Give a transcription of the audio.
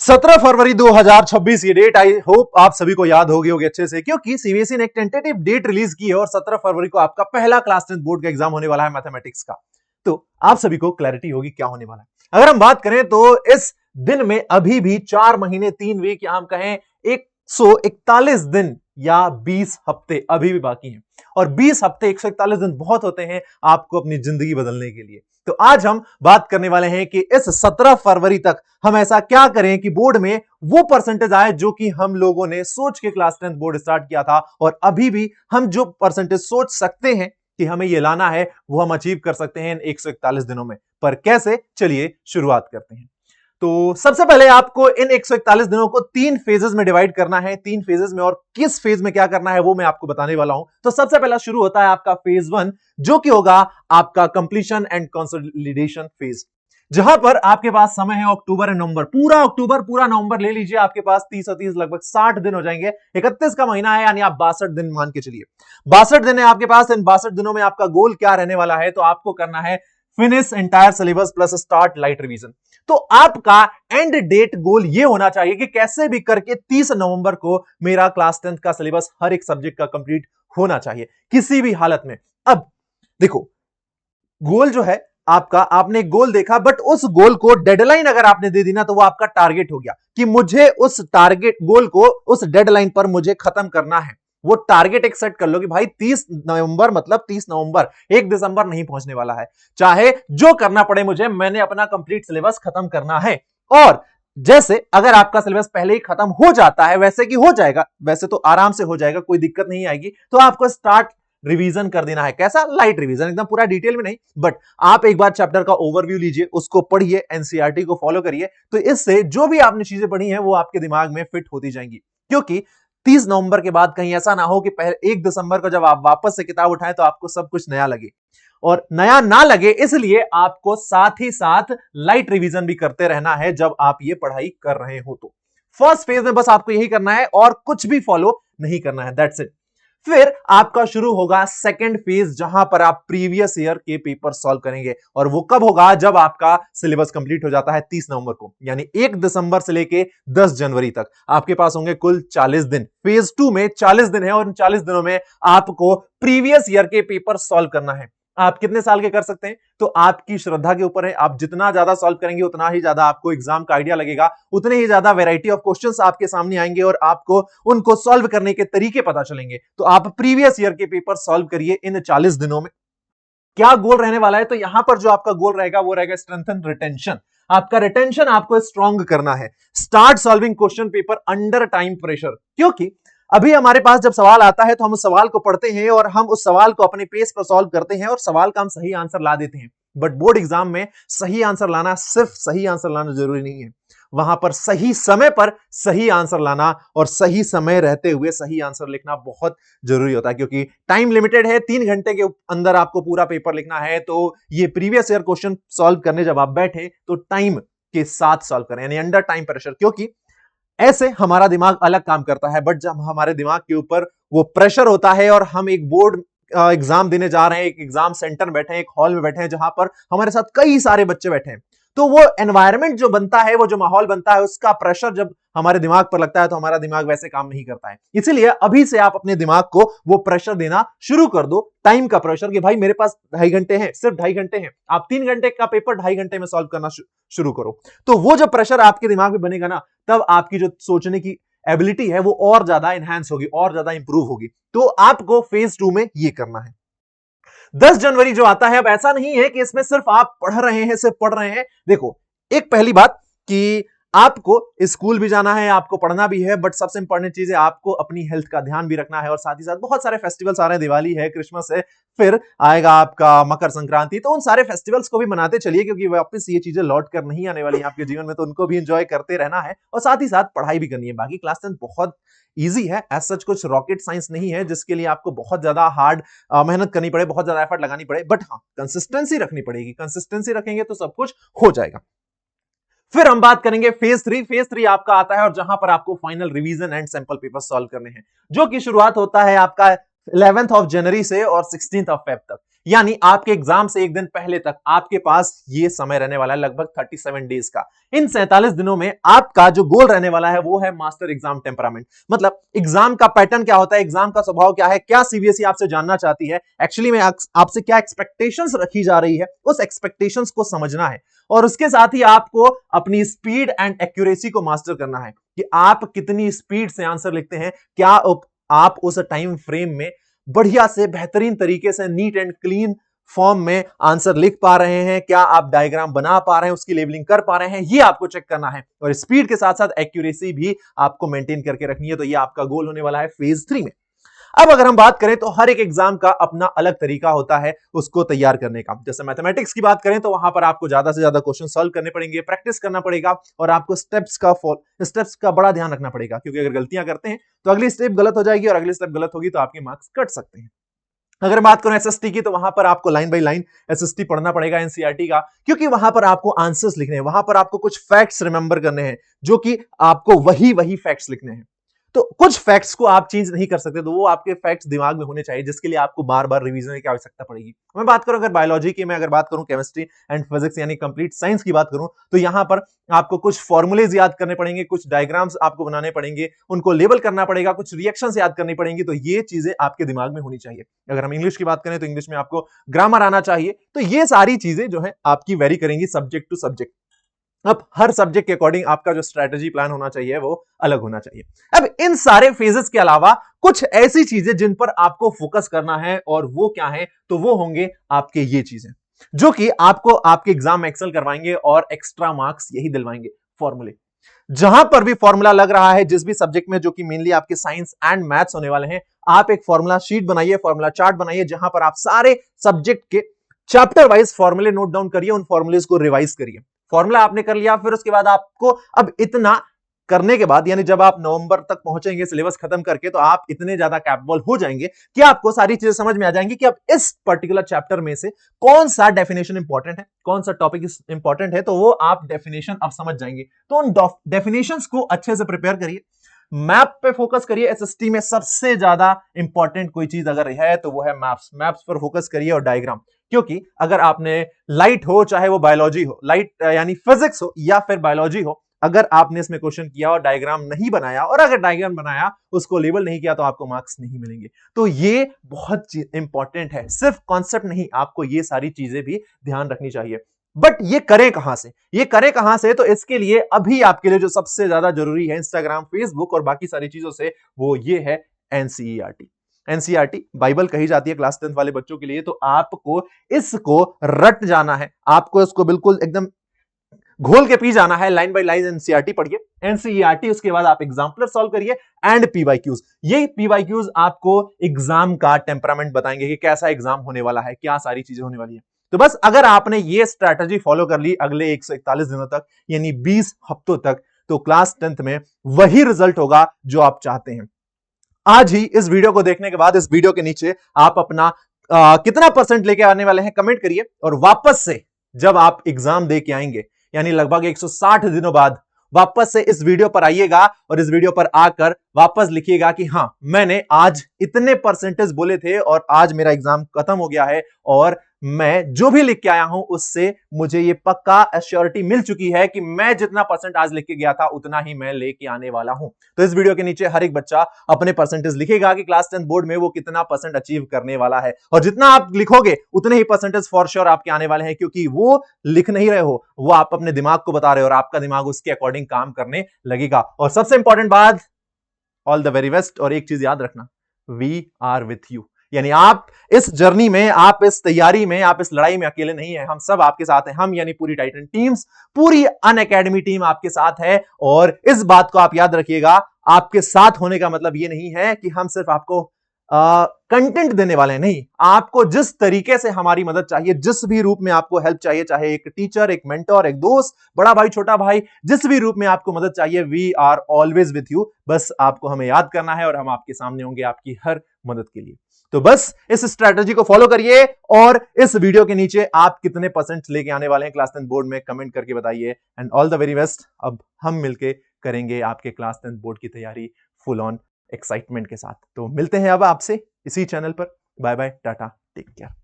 17 फरवरी 2026 ये date, I hope आप सभी को याद होगी अच्छे से, क्योंकि सीबीएसई ने एक टेंटेटिव डेट रिलीज की है और 17 फरवरी को आपका पहला क्लास 10 बोर्ड का एग्जाम होने वाला है मैथमेटिक्स का। तो आप सभी को क्लैरिटी होगी क्या होने वाला है। अगर हम बात करें तो इस दिन में अभी भी 4 महीने 3 वीक या हम कहें 141 दिन या 20 हफ्ते अभी भी बाकी हैं, और 20 हफ्ते 141 दिन बहुत होते हैं आपको अपनी जिंदगी बदलने के लिए। तो आज हम बात करने वाले हैं कि इस 17 फरवरी तक हम ऐसा क्या करें कि बोर्ड में वो परसेंटेज आए जो कि हम लोगों ने सोच के क्लास 10 बोर्ड स्टार्ट किया था, और अभी भी हम जो परसेंटेज सोच सकते हैं कि हमें ये लाना है वो हम अचीव कर सकते हैं इन 141 दिनों में। पर कैसे, चलिए शुरुआत करते हैं। तो सबसे पहले आपको इन 141 दिनों को 3 फेजेस में डिवाइड करना है। 3 फेजेस में, और किस फेज में क्या करना है वो मैं आपको बताने वाला हूं। तो सबसे पहला शुरू होता है आपका फेज 1, जो कि होगा आपका कंप्लीशन एंड कंसोलिडेशन फेज, जहां पर आपके पास समय है अक्टूबर एंड नवंबर, पूरा अक्टूबर पूरा नवंबर ले लीजिए, आपके पास 30 और 30 लगभग 60 दिन हो जाएंगे। 31 का महीना है, यानी आप 62 दिन मान के चलिए, 62 दिन है आपके पास। इन 62 दिनों में आपका गोल क्या रहने वाला है, तो आपको करना है finish entire syllabus plus start light revision. तो आपका एंड डेट गोल ये होना चाहिए कि कैसे भी करके 30 नवंबर को मेरा क्लास 10 का सिलेबस हर एक सब्जेक्ट का कंप्लीट होना चाहिए किसी भी हालत में। अब देखो, गोल जो है आपका, आपने गोल देखा, बट उस गोल को डेडलाइन अगर आपने दे दी ना तो वो आपका टारगेट हो गया कि मुझे उस टारगेट गोल को उस डेडलाइन पर मुझे खत्म करना है। वो टारगेट एक सेट कर लो कि भाई 30 नवंबर मतलब 30 नवंबर, 1 दिसंबर नहीं पहुंचने वाला है, चाहे जो करना पड़े मुझे, मैंने अपना कंप्लीट सिलेबस खत्म करना है। और जैसे अगर आपका सिलेबस पहले ही खत्म हो जाता है, वैसे कि हो जाएगा, वैसे तो आराम से हो जाएगा, कोई दिक्कत नहीं आएगी, तो आपको स्टार्ट रिवीजन कर देना है। कैसा? लाइट रिवीजन, एकदम पूरा डिटेल में नहीं, बट आप एक बार चैप्टर का ओवरव्यू लीजिए, उसको पढ़िए, एनसीईआरटी को फॉलो करिए, तो इससे जो भी आपने चीजें पढ़ी हैं वो आपके दिमाग में फिट होती जाएंगी। क्योंकि 30 नवंबर के बाद कहीं ऐसा ना हो कि पहले 1 दिसंबर को जब आप वापस से किताब उठाएं तो आपको सब कुछ नया लगे, और नया ना लगे इसलिए आपको साथ ही साथ लाइट रिवीजन भी करते रहना है जब आप ये पढ़ाई कर रहे हो। तो फर्स्ट फेज में बस आपको यही करना है और कुछ भी फॉलो नहीं करना है, दैट्स इट। फिर आपका शुरू होगा सेकंड फेज, जहां पर आप प्रीवियस ईयर के पेपर सॉल्व करेंगे, और वो कब होगा? जब आपका सिलेबस कंप्लीट हो जाता है 30 नवंबर को, यानी 1 दिसंबर से लेके 10 जनवरी तक आपके पास होंगे कुल 40 दिन। फेज 2 में 40 दिन है, और इन 40 दिनों में आपको प्रीवियस ईयर के पेपर सॉल्व करना है। आप कितने साल के कर सकते हैं तो आपकी श्रद्धा के ऊपर है, आप जितना ज्यादा सॉल्व करेंगे उतना ही ज्यादा आपको एग्जाम का आइडिया लगेगा, उतने ही ज्यादा वैरायटी ऑफ क्वेश्चंस आपके सामने आएंगे और आपको उनको सॉल्व करने के तरीके पता चलेंगे। तो आप प्रीवियस ईयर के पेपर सॉल्व करिए इन 40 दिनों में। क्या गोल रहने वाला है? तो यहां पर जो आपका गोल रहेगा वो रहेगा स्ट्रेंथन रिटेंशन। आपका रिटेंशन आपको स्ट्रॉन्ग करना है। Start solving question paper under time pressure, क्योंकि अभी हमारे पास जब सवाल आता है तो हम उस सवाल को पढ़ते हैं और हम उस सवाल को अपने पेस पर सॉल्व करते हैं, और सवाल का हम सही आंसर ला देते हैं। बट बोर्ड एग्जाम में सही आंसर लाना, सिर्फ सही आंसर लाना जरूरी नहीं है, वहां पर सही समय पर सही आंसर लाना और सही समय रहते हुए सही आंसर लिखना बहुत जरूरी होता है, क्योंकि टाइम लिमिटेड है, 3 घंटे के अंदर आपको पूरा पेपर लिखना है। तो ये प्रीवियस ईयर क्वेश्चन सॉल्व करने जब आप बैठे तो टाइम के साथ सॉल्व करें, यानी अंडर टाइम प्रेशर, क्योंकि ऐसे हमारा दिमाग अलग काम करता है, बट जब हमारे दिमाग के ऊपर वो प्रेशर होता है और हम एक बोर्ड एग्जाम देने जा रहे हैं, एक एग्जाम सेंटर में बैठे हैं, एक हॉल में बैठे हैं जहां पर हमारे साथ कई सारे बच्चे बैठे हैं, तो वो एनवायरनमेंट जो बनता है, वो जो माहौल बनता है, उसका प्रेशर जब हमारे दिमाग पर लगता है तो हमारा दिमाग वैसे काम नहीं करता है। इसीलिए अभी से आप अपने दिमाग को वो प्रेशर देना शुरू कर दो, टाइम का प्रेशर, कि भाई मेरे पास 2.5 घंटे हैं, सिर्फ 2.5 घंटे हैं। आप 3 घंटे का पेपर 2.5 घंटे में सॉल्व करना शुरू करो। तो वो जो प्रेशर आपके दिमाग में बनेगा ना, तब आपकी जो सोचने की एबिलिटी है वो और ज्यादा एनहांस होगी, और ज्यादा इंप्रूव होगी। तो आपको फेज 2 में ये करना है। 10 जनवरी जो आता है, अब ऐसा नहीं है कि इसमें सिर्फ आप पढ़ रहे हैं, सिर्फ पढ़ रहे हैं। देखो, एक पहली बात कि आपको स्कूल भी जाना है, आपको पढ़ना भी है, बट सबसे इंपॉर्टेंट चीज है आपको अपनी हेल्थ का ध्यान भी रखना है, और साथ ही साथ बहुत सारे फेस्टिवल्स आ रहे हैं, दिवाली है, क्रिसमस है, फिर आएगा आपका मकर संक्रांति, तो उन सारे फेस्टिवल्स को भी मनाते चलिए, क्योंकि वापस ये चीजें लौट कर नहीं आने वाली हैं आपके जीवन में, तो उनको भी एंजॉय करते रहना है, और साथ ही साथ पढ़ाई भी करनी है। बाकी क्लास 10 बहुत ईजी है, एज सच कुछ रॉकेट साइंस नहीं है जिसके लिए आपको बहुत ज्यादा हार्ड मेहनत करनी पड़े, बहुत ज्यादा एफर्ट लगानी पड़े, बट हाँ, कंसिस्टेंसी रखनी पड़ेगी। कंसिस्टेंसी रखेंगे तो सब कुछ हो जाएगा। फिर हम बात करेंगे फेज 3। फेज 3 आपका आता है, और जहां पर आपको final revision and sample paper solve करने हैं, जो कि शुरुआत होता है आपका 11th ऑफ जनवरी से और 16th ऑफ फेब तक, यानी आपके एग्जाम से एक दिन पहले तक आपके पास ये समय रहने वाला है लगभग 37 डेज का। इन 47 दिनों में आपका जो गोल रहने वाला है वो है मास्टर एग्जाम टेम्परामेंट। मतलब एग्जाम का पैटर्न क्या होता है, एग्जाम का स्वभाव क्या है, क्या सीबीएसई आपसे जानना चाहती है, एक्चुअली में आपसे क्या एक्सपेक्टेशंस रखी जा रही है, उस एक्सपेक्टेशंस को समझना है। और उसके साथ ही आपको अपनी स्पीड एंड एक्यूरेसी को मास्टर करना है कि आप कितनी स्पीड से आंसर लिखते हैं, क्या आप उस टाइम फ्रेम में बढ़िया से बेहतरीन तरीके से नीट एंड क्लीन फॉर्म में आंसर लिख पा रहे हैं, क्या आप डायग्राम बना पा रहे हैं, उसकी लेबलिंग कर पा रहे हैं, ये आपको चेक करना है। और स्पीड के साथ साथ एक्यूरेसी भी आपको मेंटेन करके रखनी है। तो ये आपका गोल होने वाला है फेज 3 में। अब अगर हम बात करें तो हर एक एग्जाम का अपना अलग तरीका होता है उसको तैयार करने का। जैसे मैथमेटिक्स की बात करें तो वहां पर आपको ज्यादा से ज्यादा क्वेश्चन सॉल्व करने पड़ेंगे, प्रैक्टिस करना पड़ेगा और आपको स्टेप्स का बड़ा ध्यान रखना पड़ेगा, क्योंकि अगर गलतियां करते हैं तो अगली स्टेप गलत हो जाएगी और अगली स्टेप गलत होगी तो आपके मार्क्स कट सकते हैं। अगर बात करूं एसएसटी की तो वहां पर आपको लाइन बाय लाइन एसएसटी पढ़ना पड़ेगा एनसीईआरटी का, क्योंकि वहां पर आपको आंसर्स लिखने हैं, वहां पर आपको कुछ फैक्ट्स रिमेंबर करने हैं, जो कि आपको वही फैक्ट्स लिखने हैं। तो कुछ फैक्ट्स को आप चेंज नहीं कर सकते, तो वो आपके फैक्ट्स दिमाग में होने चाहिए, जिसके लिए आपको बार बार रिवीजन की आवश्यकता पड़ेगी। मैं बात करूं अगर बायोलॉजी की, मैं अगर बात करूं केमिस्ट्री एंड फिजिक्स यानी कंप्लीट साइंस की बात करूं, तो यहां पर आपको कुछ फॉर्मुलेज याद करने पड़ेंगे, कुछ डायग्राम्स आपको बनाने पड़ेंगे, उनको लेबल करना पड़ेगा, कुछ रिएक्शंस याद करनी पड़ेंगी। तो ये चीजें आपके दिमाग में होनी चाहिए। अगर हम इंग्लिश की बात करें तो इंग्लिश में आपको ग्रामर आना चाहिए। तो ये सारी चीजें जो है आपकी वेरी करेंगी सब्जेक्ट टू सब्जेक्ट। अब हर सब्जेक्ट के अकॉर्डिंग आपका जो स्ट्रेटजी प्लान होना चाहिए वो अलग होना चाहिए। अब इन सारे फेजेस के अलावा कुछ ऐसी चीजें जिन पर आपको फोकस करना है, और वो क्या है, तो वो होंगे आपके ये चीजें जो कि आपको आपके एग्जाम में एक्सेल करवाएंगे और एक्स्ट्रा मार्क्स यही दिलवाएंगे। फॉर्मूले, जहां पर भी फॉर्मूला लग रहा है जिस भी सब्जेक्ट में, जो कि मेनली आपके साइंस एंड मैथ्स होने वाले हैं, आप एक फॉर्मूला शीट बनाइए, फॉर्मूला चार्ट बनाइए, जहां पर आप सारे सब्जेक्ट के चैप्टर वाइज फॉर्मूले नोट डाउन करिए, उन फॉर्मूलेस को रिवाइज करिए। फॉर्मूला आपने कर लिया, फिर उसके बाद आपको अब इतना करने के बाद, यानी जब आप नवंबर तक पहुंचेंगे सिलेबस खत्म करके, तो आप इतने ज्यादा कैपेबल हो जाएंगे कि आपको सारी चीजें समझ में आ जाएंगी कि अब इस पर्टिकुलर चैप्टर में से कौन सा डेफिनेशन इंपॉर्टेंट है, कौन सा टॉपिक इंपॉर्टेंट है, तो वो आप डेफिनेशन अब समझ जाएंगे। तो उन डेफिनेशंस को अच्छे से प्रिपेयर करिए, मैप पे फोकस करिए। एसएसटी में सबसे ज्यादा इंपॉर्टेंट कोई चीज अगर है तो वो है मैप्स। मैप्स पर फोकस करिए और डायग्राम, क्योंकि अगर आपने लाइट हो, चाहे वो बायोलॉजी हो, लाइट यानी फिजिक्स हो या फिर बायोलॉजी हो, अगर आपने इसमें क्वेश्चन किया और डायग्राम नहीं बनाया, और अगर डायग्राम बनाया उसको लेबल नहीं किया, तो आपको मार्क्स नहीं मिलेंगे। तो ये बहुत इंपॉर्टेंट है, सिर्फ कॉन्सेप्ट नहीं, आपको ये सारी चीजें भी ध्यान रखनी चाहिए। बट ये करें कहां से, ये करें कहां से, तो इसके लिए अभी आपके लिए जो सबसे ज्यादा जरूरी है इंस्टाग्राम, फेसबुक और बाकी सारी चीजों से, वो ये है एनसीईआरटी। एनसीईआरटी बाइबल कही जाती है क्लास 10th वाले बच्चों के लिए। तो आपको इसको रट जाना है, आपको इसको बिल्कुल एकदम घोल के पी जाना है। लाइन बाय लाइन एनसीईआरटी पढ़िए, एनसीईआरटी उसके बाद आप एग्जाम्पलर सॉल्व करिए एंड पीवाईक्यूज। ये पीवाईक्यूज आपको एग्जाम का टेम्परामेंट बताएंगे कि कैसा एग्जाम होने वाला है, क्या सारी चीजें होने वाली है। तो बस अगर आपने ये स्ट्रैटेजी फॉलो कर ली अगले 141 दिनों तक, यानी 20 हफ्तों तक, तो क्लास 10th में वही रिजल्ट होगा जो आप चाहते हैं। आज ही इस वीडियो को देखने के बाद इस वीडियो के नीचे आप अपना कितना परसेंट लेके आने वाले हैं कमेंट करिए, और वापस से जब आप एग्जाम दे के आएंगे, यानी लगभग 160 दिनों बाद, वापस से इस वीडियो पर आइएगा और इस वीडियो पर आकर वापस लिखिएगा कि हाँ, मैंने आज इतने परसेंटेज बोले थे और आज मेरा एग्जाम खत्म हो गया है, और मैं जो भी लिख के आया हूं उससे मुझे ये पक्का एश्योरिटी मिल चुकी है कि मैं जितना परसेंट आज लिख के गया था उतना ही मैं लेके आने वाला हूं। तो इस वीडियो के नीचे हर एक बच्चा अपने परसेंटेज लिखेगा कि क्लास 10th बोर्ड में वो कितना परसेंट अचीव करने वाला है, और जितना आप लिखोगे उतने ही परसेंटेज फॉर श्योर आपके आने वाले हैं, क्योंकि वो लिख नहीं रहे हो, वो आप अपने दिमाग को बता रहे हो और आपका दिमाग उसके अकॉर्डिंग काम करने लगेगा। और सबसे इंपॉर्टेंट बात, ऑल द वेरी बेस्ट। और एक चीज याद रखना, वी आर विथ यू, यानी आप इस जर्नी में, आप इस तैयारी में, आप इस लड़ाई में अकेले नहीं है, हम सब आपके साथ हैं। हम यानी पूरी टाइटन टीम्स, पूरी अनअकैडमी टीम आपके साथ है। और इस बात को आप याद रखिएगा, आपके साथ होने का मतलब ये नहीं है कि हम सिर्फ आपको कंटेंट देने वाले हैं, नहीं, आपको जिस तरीके से हमारी मदद चाहिए, जिस भी रूप में आपको हेल्प चाहिए, चाहे एक टीचर, एक मेंटर, एक दोस्त, बड़ा भाई, छोटा भाई, जिस भी रूप में आपको मदद चाहिए, we are always with you. बस आपको हमें याद करना है और हम आपके सामने होंगे आपकी हर मदद के लिए। तो बस इस स्ट्रेटजी को फॉलो करिए, और इस वीडियो के नीचे आप कितने परसेंट लेके आने वाले हैं क्लास 10th बोर्ड में कमेंट करके बताइए। And all the very best. अब हम मिलके करेंगे आपके क्लास 10th बोर्ड की तैयारी फुल ऑन एक्साइटमेंट के साथ। तो मिलते हैं अब आपसे इसी चैनल पर। Bye bye, tata, take care.